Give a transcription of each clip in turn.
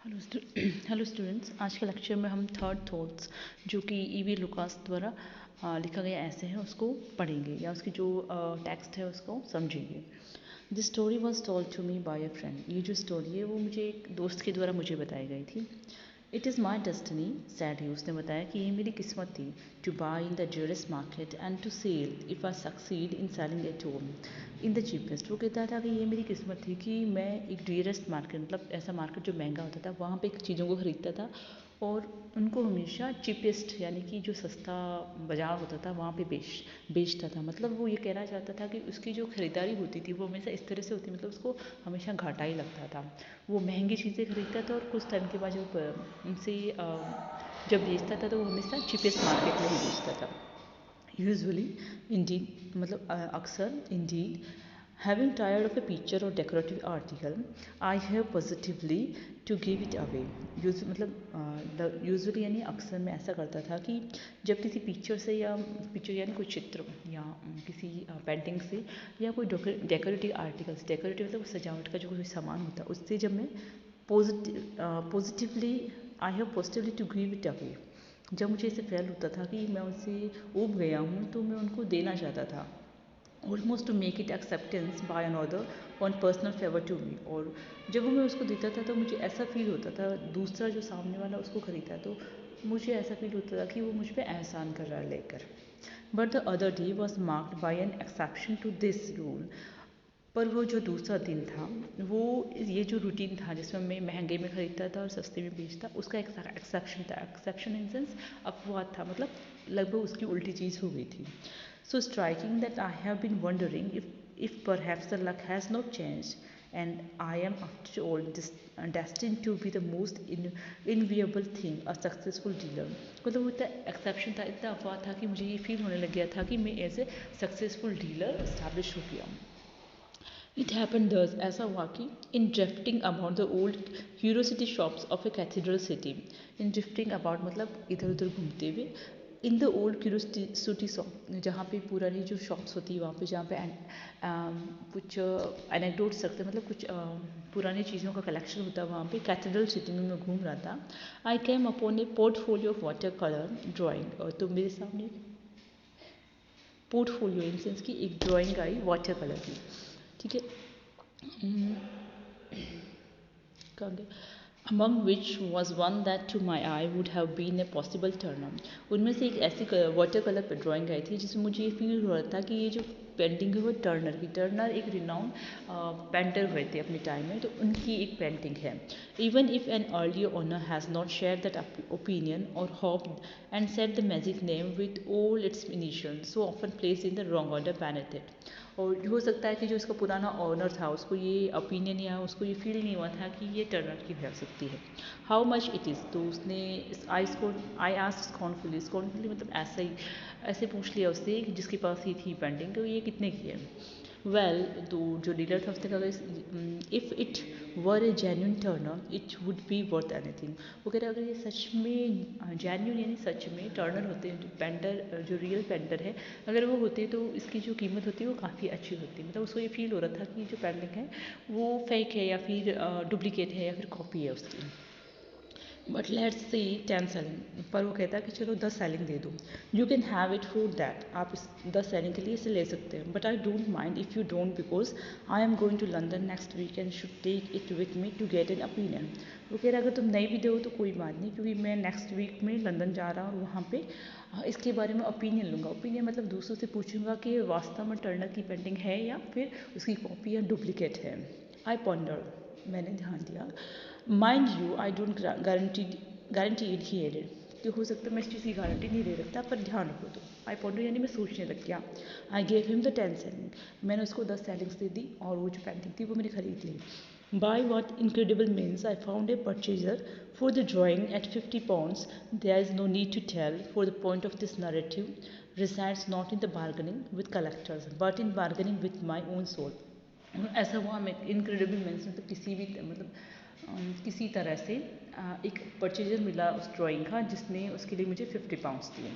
Hello students, आज के lecture में हम थर्ड थॉट्स जो कि ईवी लुकास द्वारा लिखा गया ऐसे है उसको पढ़ेंगे या उसकी जो टेक्स्ट है उसको समझेंगे। This story was told to me by a friend. ये जो स्टोरी है वो मुझे एक दोस्त के द्वारा मुझे बताई गई थी। It is my destiny said he, उसने बताया कि ये मेरी किस्मत थी to buy in the dearest market and to sell if I succeed in selling at home in the cheapest. वो कहता था कि ये मेरी किस्मत थी कि मैं एक डियरेस्ट मार्केट, मतलब ऐसा मार्केट जो महंगा होता था, वहाँ पे चीज़ों को ख़रीदता था और उनको हमेशा चीपेस्ट यानी कि जो सस्ता बाज़ार होता था वहाँ पे बेचता था। मतलब वो ये कहना चाहता था कि उसकी जो ख़रीदारी होती थी वो हमेशा इस तरह से होती, मतलब उसको हमेशा घाटा ही लगता था। वो महंगी चीज़ें खरीदता था और कुछ टाइम के बाद जब उनसे जब बेचता था तो वो हमेशा चीपेस्ट मार्केट में ही बेचता था। यूजुअली इंडीड, मतलब अक्सर indeed, having tired of a picture और decorative article I have positively to give it away. मतलब यूजुअली यानी अक्सर मैं ऐसा करता था कि जब किसी पिक्चर से या पिक्चर यानी कोई चित्र या किसी पेंटिंग से या कोई डेकोरेटिव आर्टिकल्स, डेकोरेटिव मतलब सजावट का जो कोई सामान होता है उससे जब मैं positively I have positively to give it away, जब मुझे ऐसे फील होता था कि मैं उनसे ऊब गया हूँ तो मैं उनको देना चाहता था, almost to make it acceptance by another on personal favour to me. और जब मैं उसको देता था तो मुझे ऐसा फील होता था, दूसरा जो सामने वाला उसको खरीदा तो मुझे ऐसा फील होता था कि वो मुझ पर एहसान कर रहा है लेकर। But the other day was marked by an exception to this rule. पर वो जो दूसरा दिन था वो ये जो रूटीन था जिसमें मैं महंगे में ख़रीदता था और सस्ते में बेचता, उसका एक एक्सेप्शन था। एक्सेप्शन इन सेंस अपवाद था, मतलब लगभग उसकी उल्टी चीज़ हो गई थी। So striking that I have been wondering if perhaps the luck has not changed and I am after all destined to be the most enviable thing, a successful dealer। मतलब वो इतना एक्सेप्शन था, इतना अफवाह था कि मुझे ये फील होने लग गया था कि मैं as a successful dealer establish हो गया हूँ। It happened thus, ऐसा हुआ कि in drifting about the old curiosity shops of a cathedral city, in drifting about मतलब इधर उधर घूमते हुए, in the old curiosity shop, जहाँ पे पुरानी जो शॉप्स होती है वहाँ पे, जहाँ पे कुछ एनेक्डोट्स रखते हैं, मतलब कुछ पुरानी चीज़ों का कलेक्शन होता है, वहाँ पे कैथेड्रल सिटी में मैं घूम रहा था। I came upon a portfolio of water colour drawing, और तो मेरे सामने पोर्टफोलियो इन सेंस की एक ड्राइंग आई वाटर कलर की, ठीक है। कहाँ गया? Among which was one that to my eye would have been a possible turner। उनमें से एक ऐसी वाटर कलर पर ड्राइंग आई थी जिसमें मुझे ये फील हो रहा था कि ये जो पेंटिंग है वो टर्नर की, टर्नर एक रिनाउंड पेंटर हुए थे अपने टाइम में, तो उनकी एक पेंटिंग है। Even if an earlier owner has not share that opinion और hope and set the magic name with all its initials so often placed in the wrong order beneath it. और हो सकता है कि जो इसका पुराना ऑनर था उसको ये ओपिनियन या उसको ये फील नहीं हुआ था कि ये टर्नर की हो सकती है। हाउ मच इट इज़, तो उसने आई आस्क्ड स्कॉर्नफुली मतलब ऐसे पूछ लिया उससे जिसके पास ही थी पेंटिंग, तो ये कितने की है। वेल, तो जो डीलर था उसने कहा if it were A genuine Turner it would B worth anything. वो कह रहा अगर ये सच में जेन्यून यानी सच में टर्नर होते हैं, पेंटर जो रियल पेंटर है, अगर वो होते तो इसकी जो कीमत होती है वो काफ़ी अच्छी होती। मतलब उसको ये फील हो रहा था कि जो पेंटिंग है वो फेक है या फिर डुप्लीकेट है या फिर कॉपी है उसकी। बट लेट्स सी 10 सेलिंग, पर वो कहता है कि चलो 10 सेलिंग दे दो, you can have it for that, आप इस 10 सेलिंग के लिए इसे ले सकते हैं। But I don't mind if you don't, because I am going to London next week and should take it with me to get an opinion. वो कह रहा अगर तुम नहीं भी दो तो कोई बात नहीं, क्योंकि मैं नेक्स्ट वीक में लंदन जा रहा हूँ और वहाँ पे इसके बारे में ओपिनियन लूँगा। ओपिनियन मतलब दूसरों से पूछूंगा कि वास्तव में टर्नर की पेंटिंग है या फिर उसकी कॉपी या डुप्लीकेट है। आई पॉन्डर, मैंने ध्यान दिया। Mind you I don't guarantee it, he added, कि हो सकता है मैं इस चीज़ की गारंटी नहीं दे सकता पर ध्यान रखो। तो आई पॉन्डर यानी मैं सोचने लग गया। I gave him the 10 selling, मैंने उसको 10 सेलिंग्स दे दी और वो जो पेंटिंग थी वो मैंने खरीद ली। By what incredible means I found a purchaser for the drawing at £50. There is no need to tell, for the point of this narrative resides not in the bargaining with collectors, but in bargaining with my own soul। ऐसा हुआ मैं incredible means मतलब किसी भी किसी तरह से एक परचेजर मिला उस ड्राइंग का जिसने उसके लिए मुझे £50 दिए।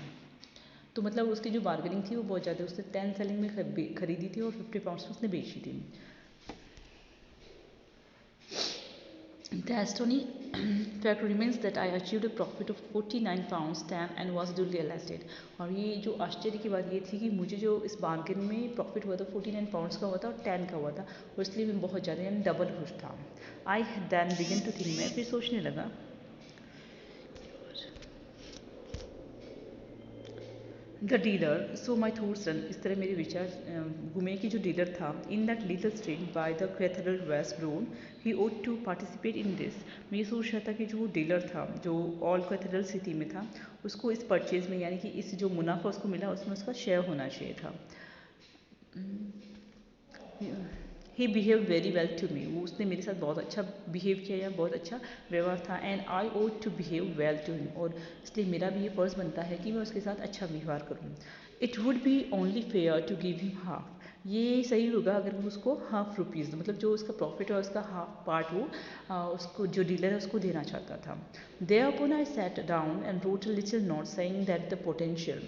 तो मतलब उसकी जो बार्गेनिंग थी वो बहुत ज़्यादा, उसने 10 सेलिंग में खरीदी थी और £50 में उसने बेची थी। The fact remains that I achieved a profit of 49 pounds 10 and was duly elasted. और ये जो आश्चर्य की बात ये थी कि मुझे जो इस बार्गेन में प्रॉफिट हुआ था 49 पाउंड्स का हुआ था और 10 का हुआ था, और इसलिए मैं बहुत ज़्यादा यानी डबल खुश था. I then begin to think, मैं फिर सोचने लगा. The dealer, so my thoughts run, इस तरह मेरे विचार घूमे कि जो डीलर था, in that little street by the cathedral west road, he ought to participate in this. मैं ये सोच रहा था कि जो डीलर था जो ऑल कैथेड्रल सिटी में था, उसको इस परचेज में यानी कि इस जो मुनाफा उसको मिला उसमें उसका शेयर होना चाहिए था. He behave very well to me, वो उसने मेरे साथ बहुत अच्छा बिहेव किया या बहुत अच्छा व्यवहार था. And I ought to behave well to him, और इसलिए मेरा भी ये फ़र्ज़ बनता है कि मैं उसके साथ अच्छा व्यवहार करूँ. It would be only fair to give him half, ये सही होगा अगर मैं उसको ₹1/2 मतलब जो उसका प्रॉफिट है उसका हाफ पार्ट वो उसको जो डीलर है उसको देना चाहता था. Thereupon I sat down and wrote a little note saying that the potential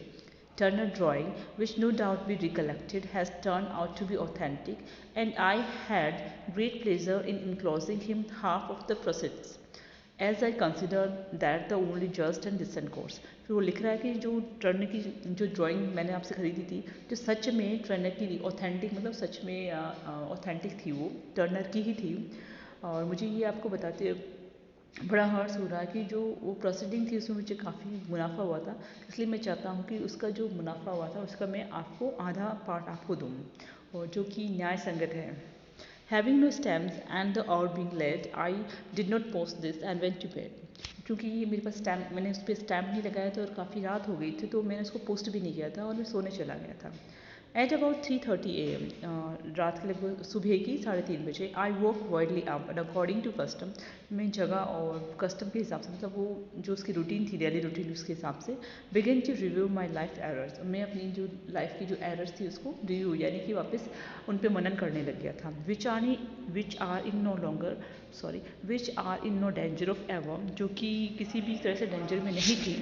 Turner drawing, which no doubt we recollected, has turned out to be authentic, and I had great pleasure in enclosing him half of the proceeds, as I consider that the only just and decent course. फिर वो लिख रहा है कि जो Turner की जो drawing मैंने आपसे खरीदी थी, जो सच में टर्नर की ऑथेंटिक मतलब सच में ऑथेंटिक थी, वो टर्नर की ही थी. और मुझे ये आपको बताते बड़ा हर्ष हो रहा है कि जो वो प्रोसीडिंग थी उसमें मुझे काफ़ी मुनाफा हुआ था, इसलिए मैं चाहता हूँ कि उसका जो मुनाफा हुआ था उसका मैं आपको आधा पार्ट आपको दूँ, और जो कि न्याय संगत है. Having no stamps and the hour being late, I did not post this and went to bed. क्योंकि ये मेरे पास स्टैम्प, मैंने उस पर स्टैम्प नहीं लगाया था और काफ़ी रात हो गई थी, तो मैंने उसको पोस्ट भी नहीं किया था और मैं सोने चला गया था. एट अबाउट 3:30 AM, रात के लगभग सुबह की 3:30 बजे, I woke widely up and according to custom, मैं जगह और कस्टम के हिसाब से मतलब वो जो उसकी रूटीन थी डेली रूटीन उसके हिसाब से begin to review my life errors, मैं अपनी जो लाइफ की जो एरर्स थी उसको रिव्यू यानी कि वापस उन पे मनन करने लग गया था. Which are in no longer which are in no danger of ever, जो कि किसी भी तरह से डेंजर में नहीं थी.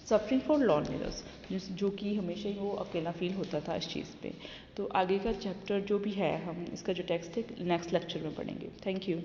सफरिंग फॉर लॉनलीनेस, जो कि हमेशा ही वो अकेला फील होता था इस चीज़ पे. तो आगे का चैप्टर जो भी है हम इसका जो टेक्स्ट है नेक्स्ट लेक्चर में पढ़ेंगे. Thank you.